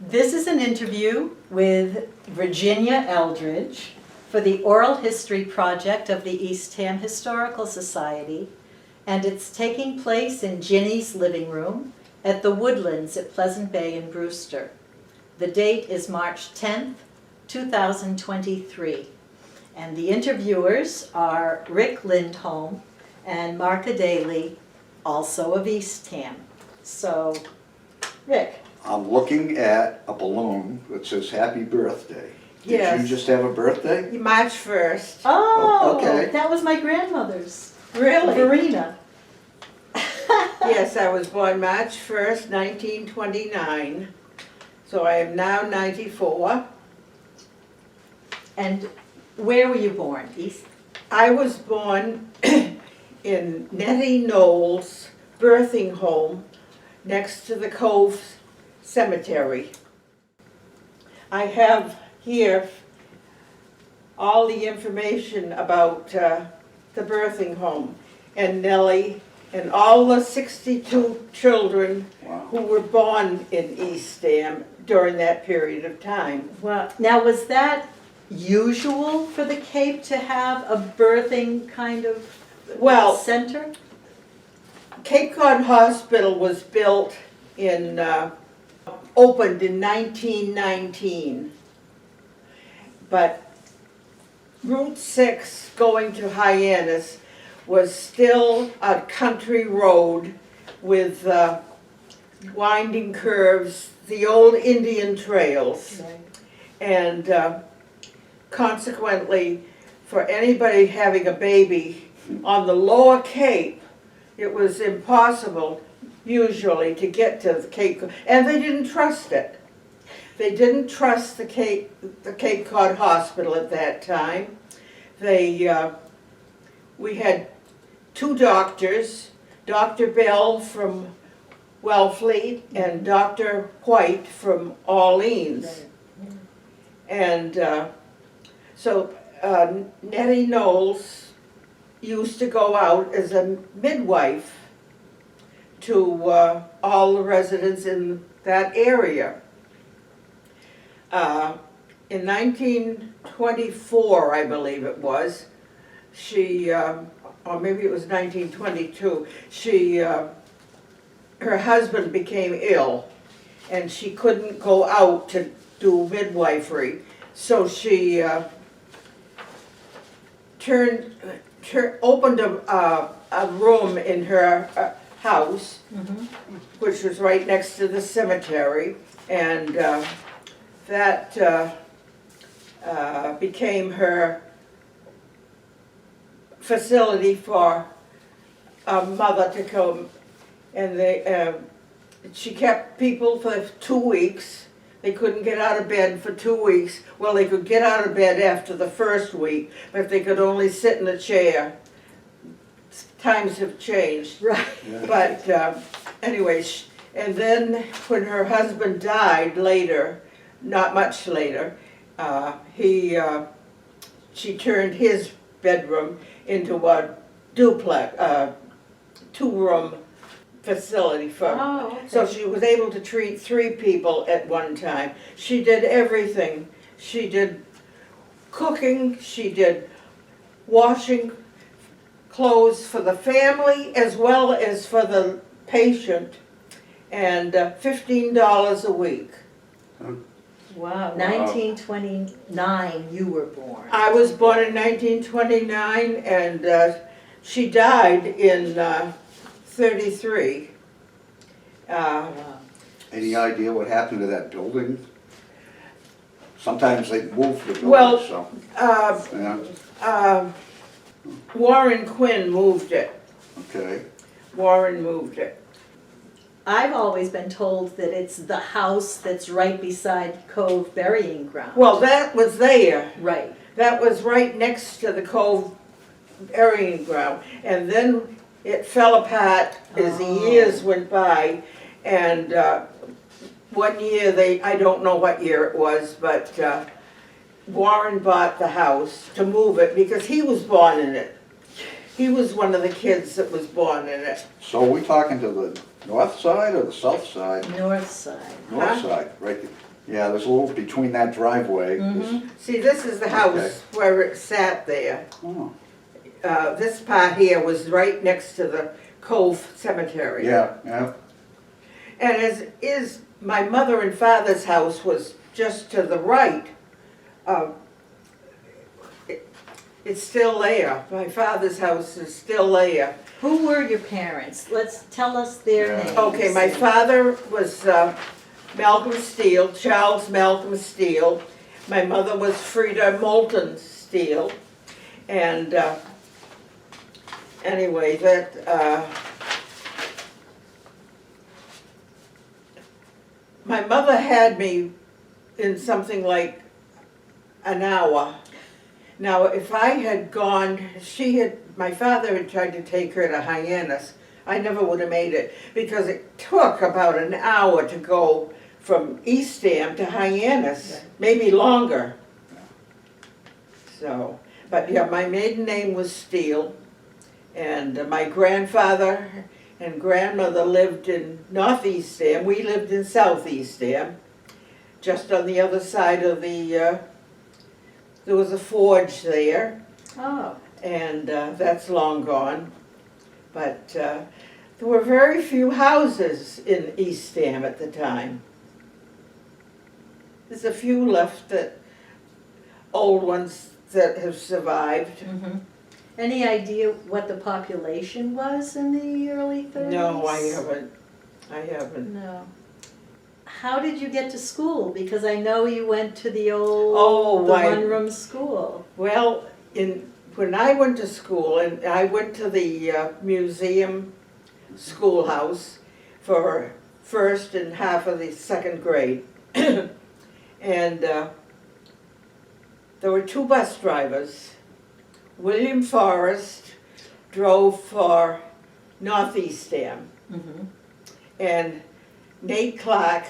This is an interview with Virginia Eldredge for the Oral History Project of the Eastham Historical Society, and it's taking place in Ginny's living room at the Woodlands at Pleasant Bay in Brewster. The date is March 10th, 2023, and the interviewers are Rick Lindholm and Marca Daley, also of Eastham. So, Rick. I'm looking at a balloon that says happy birthday. Did Yes. you just have a birthday? March 1st. Oh, okay. That was my grandmother's. Really? Verena. Yes, I was born March 1st, 1929. So I am now 94. And where were you born? East? I was born in Nettie Knowles birthing home next to the Cove Cemetery. I have here all the information about the birthing home and Nellie and all the 62 children Wow. who were born in Eastham during that period of time. Well, now was that usual for the Cape to have a birthing kind of Well, center? Cape Cod Hospital was built in, opened in 1919. But Route 6 going to Hyannis was still a country road with winding curves, the old Indian trails. Right. And consequently, for anybody having a baby on the lower Cape, it was impossible usually to get to the Cape, and they didn't trust it. They didn't trust the Cape Cod Hospital at that time. We had two doctors, Dr. Bell from Wellfleet and Dr. White from Orleans. And so Nettie Knowles used to go out as a midwife to all the residents in that area. In 1924, I believe it was, she, or maybe it was 1922, her husband became ill and she couldn't go out to do midwifery. So she opened a room in her house, which was right next to the cemetery, and that became her facility for a mother to come. And she kept people for 2 weeks. They couldn't get out of bed for 2 weeks. Well, they could get out of bed after the first week, but they could only sit in a chair. Times have changed. Right. Yeah. But anyway, and then when her husband died later, not much later, she turned his bedroom into a duplex, two-room facility for. Oh, okay. So she was able to treat 3 people at one time. She did everything. She did cooking, she did washing clothes for the family as well as for the patient, and $15 a week. Wow, 1929 you were born. I was born in 1929 and she died in 33. Wow. Any idea what happened to that building? Sometimes they move the building, Well, so, yeah, Warren Quinn moved it. okay. Warren moved it. I've always been told that it's the house that's right beside Cove Burying Ground. Well, that was there. Right. That was right next to the Cove Burying Ground. And then it fell apart as the years went by. And one year, I don't know what year it was, but Warren bought the house to move it because he was born in it. He was one of the kids that was born in it. So are we talking to the north side or the south side? North side. North Huh? side, right, Yeah, there's a little between that driveway. Mhm. See, this is the Okay. house where it sat there. Oh, This part here was right next to the Cove Cemetery. yeah, yeah, And as is, my mother and father's house was just to the right. It's still there. My father's house is still there. Who were your parents? Let's tell us their Yeah. names. Okay, my father was Malcolm Steele, Charles Malcolm Steele. My mother was Frida Moulton Steele. And anyway, my mother had me in something like an hour. Now, if I had gone, my father had tried to take her to Hyannis. I never would have made it because it took about an hour to go from Eastham to Hyannis, Right. maybe longer. So, but yeah, my maiden name was Steele, and my grandfather and grandmother lived in North Eastham. We lived in South Eastham, just on the other side of the. There was a forge there, Oh, and that's long gone. But there were very few houses in Eastham at the time. There's a few left old ones that have survived. mhm. Any idea what the population was in the early 30s? No, I haven't. No. How did you get to school? Because I know you went to the old, Oh, the why- one-room school. Well, when I went to school, and I went to the museum schoolhouse for first and half of the second grade. And there were two bus drivers. William Forrest drove for North Eastham, Mhm. and Nate Clark,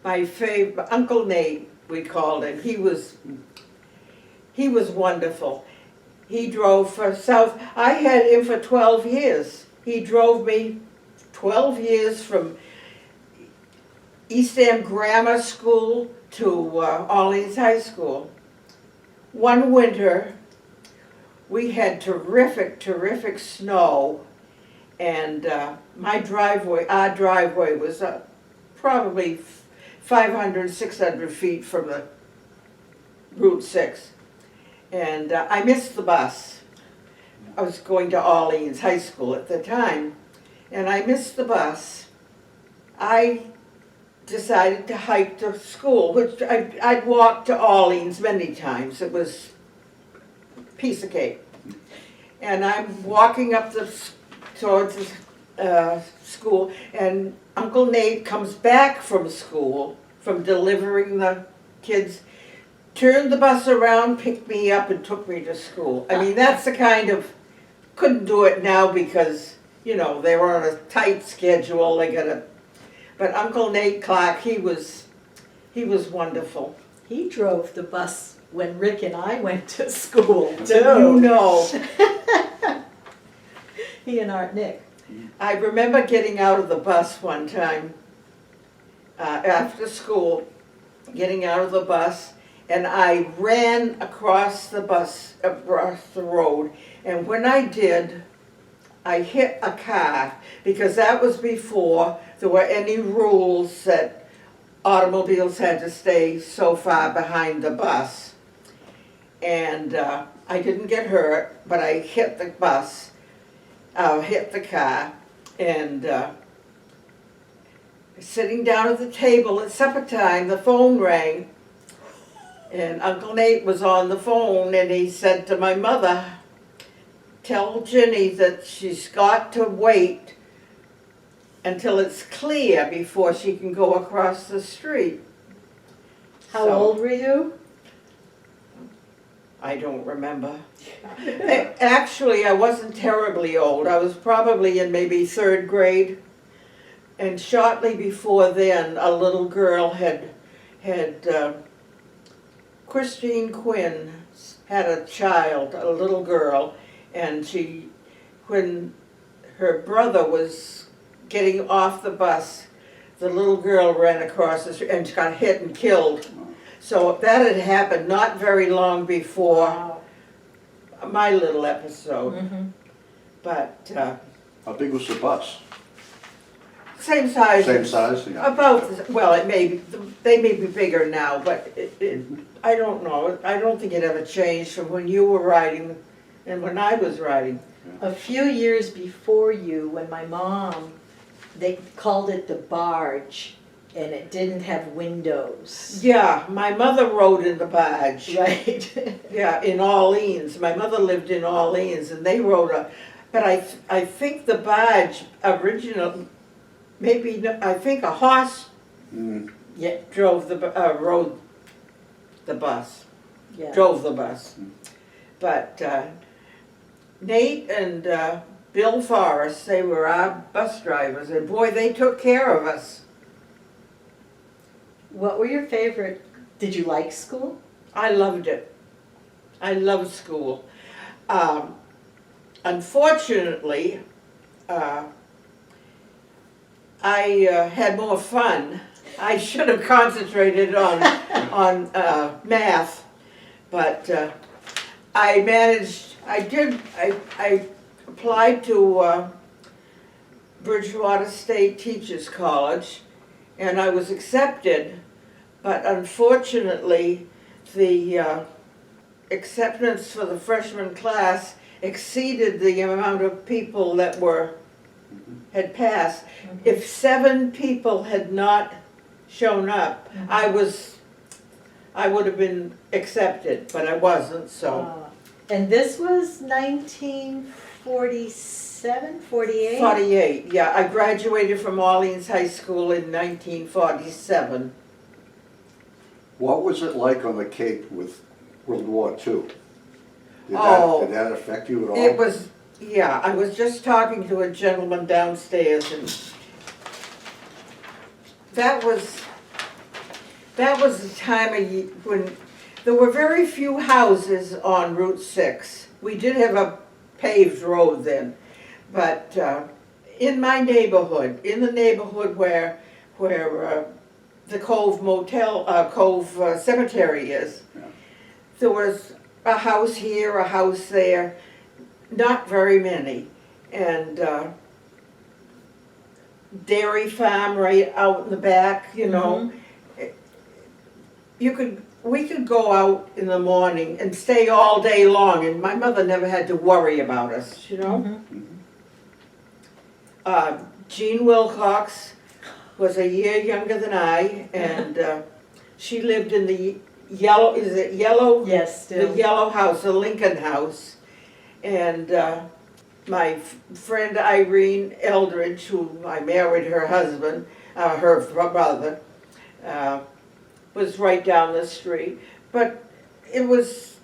my favorite, Uncle Nate, we called him, he was wonderful. He drove for South, I had him for 12 years. He drove me 12 years from Eastham Grammar School to Orleans High School. One winter, we had terrific snow, and our driveway was probably 500, 600 feet from the Route 6. And I missed the bus. I was going to Orleans High School at the time, and I missed the bus. I decided to hike to school, which I'd walked to Orleans many times. It was a piece of cake. And I'm walking up towards the school, and Uncle Nate comes back from school, from delivering the kids, turned the bus around, picked me up, and took me to school. I mean, that's the kind of, couldn't do it now because, you know, they were on a tight schedule, but Uncle Nate Clark, he was wonderful. He drove the bus when Rick and I went to school, You too. know, He and Art Nick. I remember getting out of the bus one time, after school, getting out of the bus, and I ran across the road, and when I did, I hit a car, because that was before there were any rules that automobiles had to stay so far behind the bus. And I didn't get hurt, but I hit the hit the car, and sitting down at the table at supper time, the phone rang, and Uncle Nate was on the phone, and he said to my mother, "Tell Ginny that she's got to wait until it's clear before she can go across the street." How So, old were you? I don't remember. Actually, I wasn't terribly old. I was probably in maybe third grade. And shortly before then, a little girl had Christine Quinn had a child, a little girl, and when her brother was getting off the bus, the little girl ran across the street and got hit and killed. So that had happened not very long before Wow. my little episode. Mhm. But How big was the bus? same size. Same size? Yeah. About, well, it may be, they may be bigger now, but I don't know. I don't think it ever changed from when you were riding and when I was riding. A few years before you, when my mom, they called it the barge, and it didn't have windows. Yeah, my mother rode in the barge. Right. Yeah, in Orleans. My mother lived in Orleans, and they rode but I think the barge original, maybe, I think a horse Mm. Yeah, drove rode the bus, yeah. drove the bus. But Nate and Bill Forrest, they were our bus drivers, and boy, they took care of us. What were your favorite, did you like school? I loved it. I loved school. Unfortunately, I had more fun. I should have concentrated on math, but I managed. I applied to Bridgewater State Teachers College, and I was accepted. But unfortunately, the acceptance for the freshman class exceeded the amount of people that had passed. If 7 people had not shown up, I would have been accepted, but I wasn't, so. And this was 1947, 48? 48, yeah, I graduated from Orleans High School in 1947. What was it like on the Cape with World War II? Did that affect you at all? It was, yeah, I was just talking to a gentleman downstairs, and that was the time of year when there were very few houses on Route 6. We did have a paved road then, but in my neighborhood, in the neighborhood where the Cove Cemetery is, Yeah. there was a house here, a house there, not very many, and dairy farm right out in the back, you know. We could go out in the morning and stay all day long, and my mother never had to worry about us, you know. Jean Wilcox was a year younger than I, and she lived in the yellow, is it yellow? Yes, The still. yellow house, the Lincoln House. And my friend Irene Eldredge, who I married her husband, her brother, was right down the street. But it was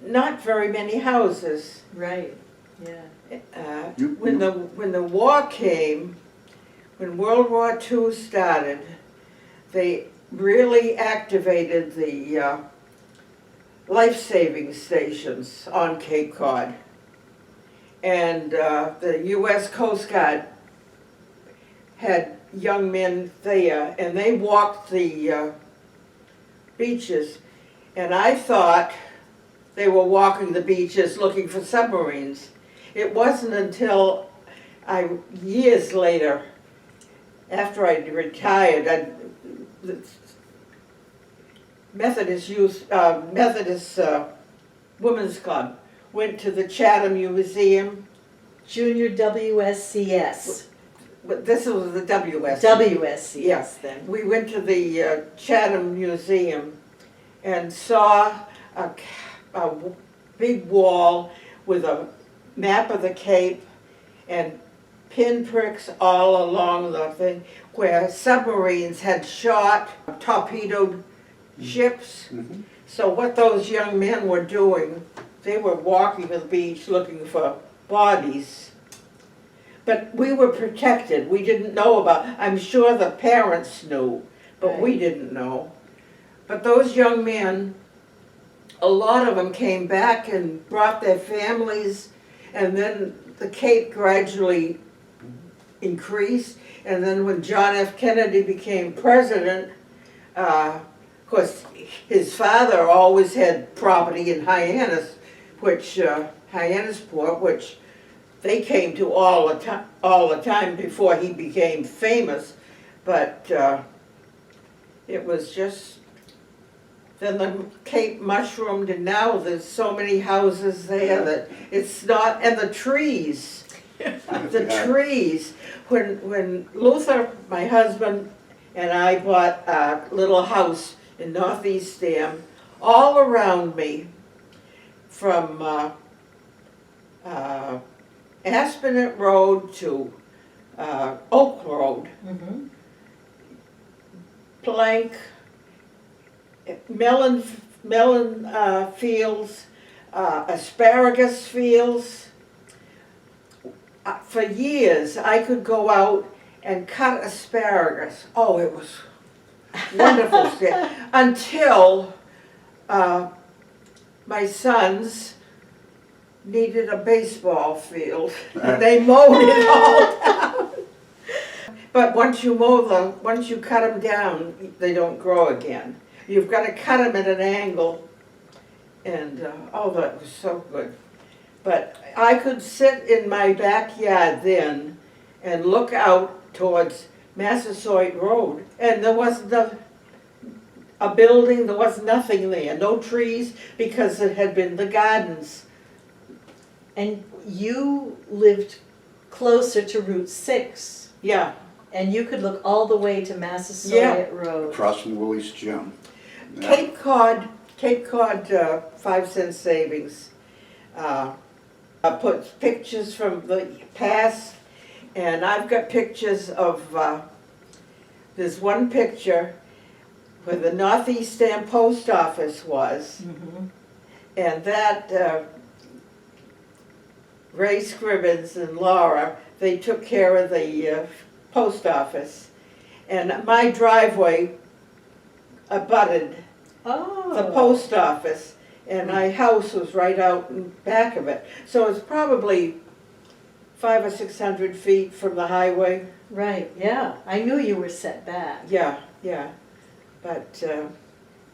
not very many houses. Right, yeah. When the war came, when World War II started, they really activated the life-saving stations on Cape Cod. And the U.S. Coast Guard had young men there, and they walked the beaches. And I thought they were walking the beaches looking for submarines. It wasn't until years later, after I retired, the Methodist Women's Club went to the Chatham Museum. Junior WSCS. But this was the WS. WSCS Yeah. then. We went to the Chatham Museum and saw a big wall with a map of the Cape and pinpricks all along the thing where submarines had shot, torpedoed ships. So what those young men were doing, they were walking to the beach looking for bodies. But we were protected. We didn't know about, I'm sure the parents knew, but we didn't know. But those young men, a lot of them came back and brought their families, and then the Cape gradually increased. And then when John F. Kennedy became president, of course, his father always had property in Hyannis, which, Hyannisport, which they came to all the time before he became famous. But it was just, then the Cape mushroomed, and now there's so many houses there that it's not, and the trees, the trees. When Luther, my husband, and I bought a little house in Northeast Dam, all around me, from Aspinett Road to Oak Road, Mm-hmm. plank, melon fields, asparagus fields. For years, I could go out and cut asparagus. Oh, it was wonderful stuff. Until my sons needed a baseball field. They mowed it all down. But once you cut them down, they don't grow again. You've got to cut them at an angle, and oh, that was so good. But I could sit in my backyard then and look out towards Massasoit Road, and there wasn't a building, there was nothing there, no trees, because it had been the gardens. And you lived closer to Route 6, Yeah, and you could look all the way to Massasoit Yeah. Road. Across from Willie's Gym. Yeah. Cape Cod, 5-cent savings. I put pictures from the past, and I've got pictures of, there's one picture where the Northeast Dam Post Office was, Mhm. and that Ray Scribbins and Laura, they took care of the post office. And my driveway abutted Oh. the post office, and my house was right out in back of it. So it's probably 500 or 600 feet from the highway. Right, yeah. I knew you were set back. Yeah, yeah. But,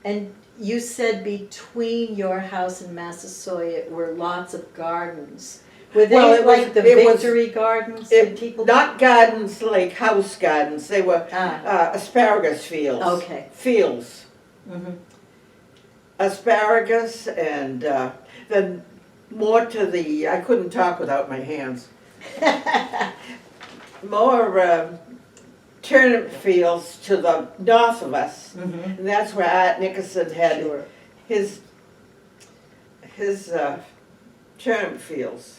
And you said between your house and Massasoit were lots of gardens. Were they Well, it was- like the it was- Victory Gardens that people? not gardens like house gardens, they were Ah, asparagus fields. okay. Fields. Mhm. Asparagus, and then more to the, I couldn't talk without my hands. More turnip fields to the north of us. Mhm. And that's where Art Nickerson had Sure. his turnip fields.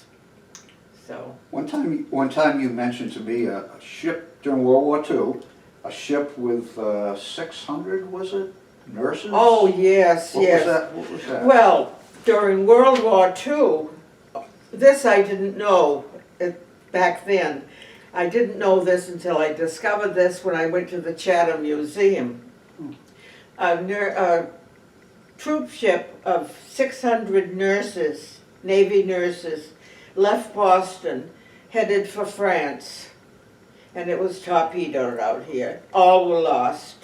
So, One time you mentioned to me a ship during World War II, a ship with 600, was it, nurses? oh, yes, What yes. was that? What was that? Well, during World War II, this I didn't know back then. I didn't know this until I discovered this when I went to the Chatham Museum. A troop ship of 600 nurses, Navy nurses, left Boston, headed for France. And it was torpedoed out here. All were lost.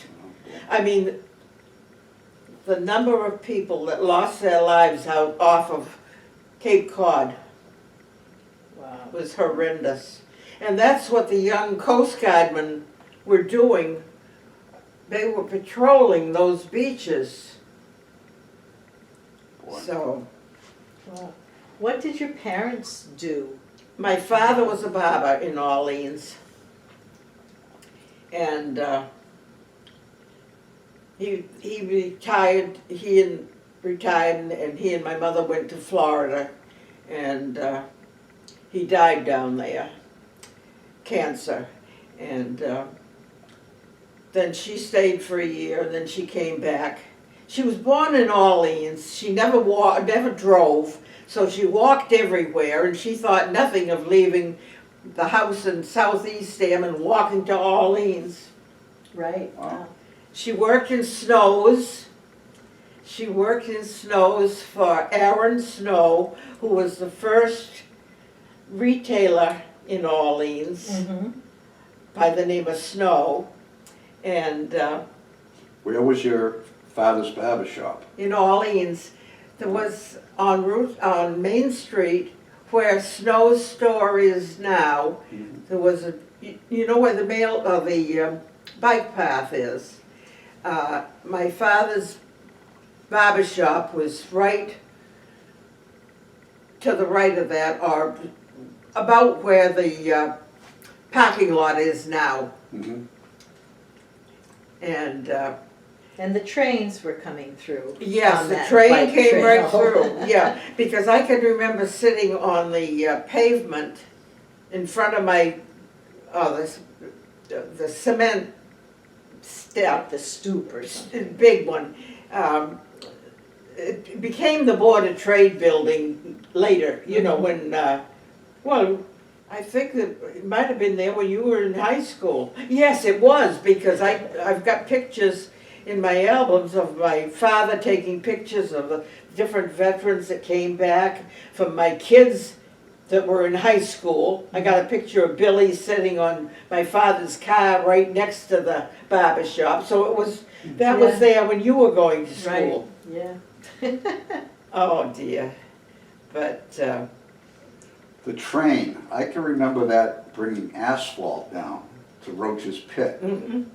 I mean, the number of people that lost their lives out off of Cape Cod Wow. was horrendous. And that's what the young Coast Guardmen were doing. They were patrolling those beaches. Boy. So, Wow. What did your parents do? my father was a barber in Orleans. And he retired, and he and my mother went to Florida, and he died down there, cancer. And then she stayed for a year, and then she came back. She was born in Orleans. She never drove, so she walked everywhere, and she thought nothing of leaving the house in Southeast Dam and walking to Orleans. Right. Wow. She worked in Snows. She worked in Snows for Aaron Snow, who was the first retailer in Orleans. Mhm. by the name of Snow. And Where was your father's barber shop? in Orleans, there was on Main Street where Snow's store is now, there was a, you know where the bike path is? My father's barber shop was right to the right of that, or about where the parking lot is now. Mhm. And the trains were coming through. yes, on the that train bike came right trail. through, yeah, because I can remember sitting on the pavement in front of my, the cement step, The stoop or something. big one. It became the Board of Trade building later, you know, when, well, I think that it might have been there when you were in high school. Yes, it was, because I've got pictures in my albums of my father taking pictures of the different veterans that came back, from my kids that were in high school. I got a picture of Billy sitting on my father's car right next to the barber shop. So it was, that was Yeah. there when you were going to school. Yeah. Oh dear. But, The train, I can remember that bringing asphalt down to Roach's Pit.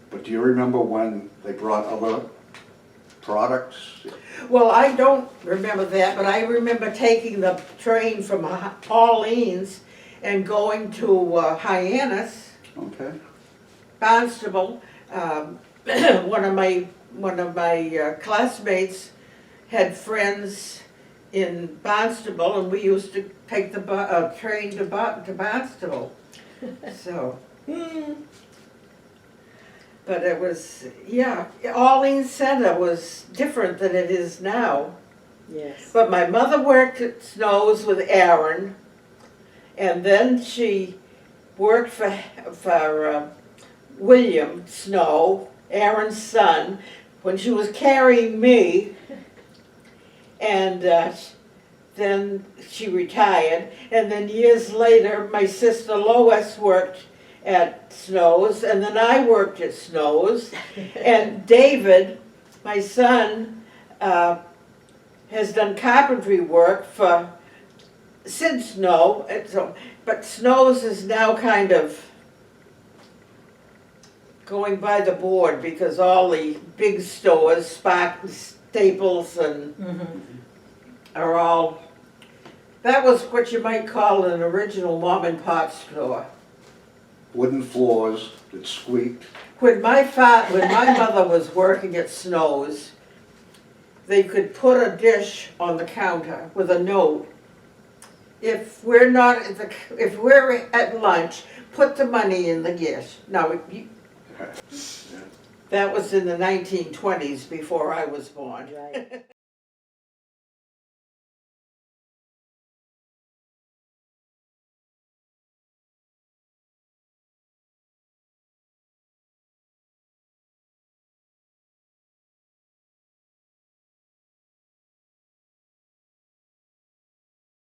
But do you remember when they brought other products? well, I don't remember that, but I remember taking the train from Orleans and going to Hyannis, Okay. Barnstable. One of my classmates had friends in Barnstable, and we used to take the train to Barnstable. So, but it was, yeah, Orleans Center was different than it is now. Yes. But my mother worked at Snow's with Aaron, and then she worked for William Snow, Aaron's son, when she was carrying me. And then she retired, and then years later, my sister Lois worked at Snow's, and then I worked at Snow's. And David, my son, has done carpentry work since Snow. And so, but Snow's is now kind of going by the board, because all the big stores, Staples and are all, that was what you might call an original mom and pop store. Wooden floors that squeaked. When my mother was working at Snow's, they could put a dish on the counter with a note. If we're at lunch, put the money in the dish. Now, that was in the 1920s, before I was born. Right.